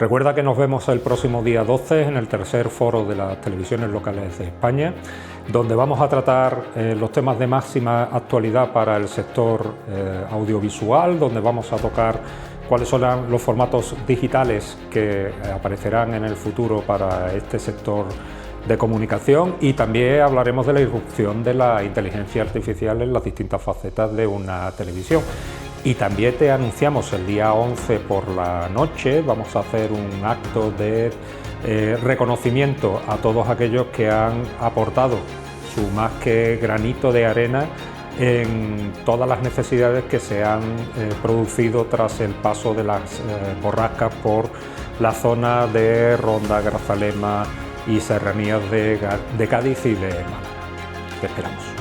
Recuerda que nos vemos el próximo día 12 en el tercer foro de las televisiones locales de España, donde vamos a tratar los temas de máxima actualidad para el sector audiovisual, donde vamos a tocar cuáles son los formatos digitales que aparecerán en el futuro para este sector de comunicación, y también hablaremos de la irrupción de la inteligencia artificial en las distintas facetas de una televisión. Y también te anunciamos el día 11 por la noche, vamos a hacer un acto de reconocimiento a todos aquellos que han aportado su más que granito de arena en todas las necesidades que se han producido tras el paso de las borrascas por la zona de Ronda, Grazalema y serranías de Cádiz y de Málaga. Te esperamos.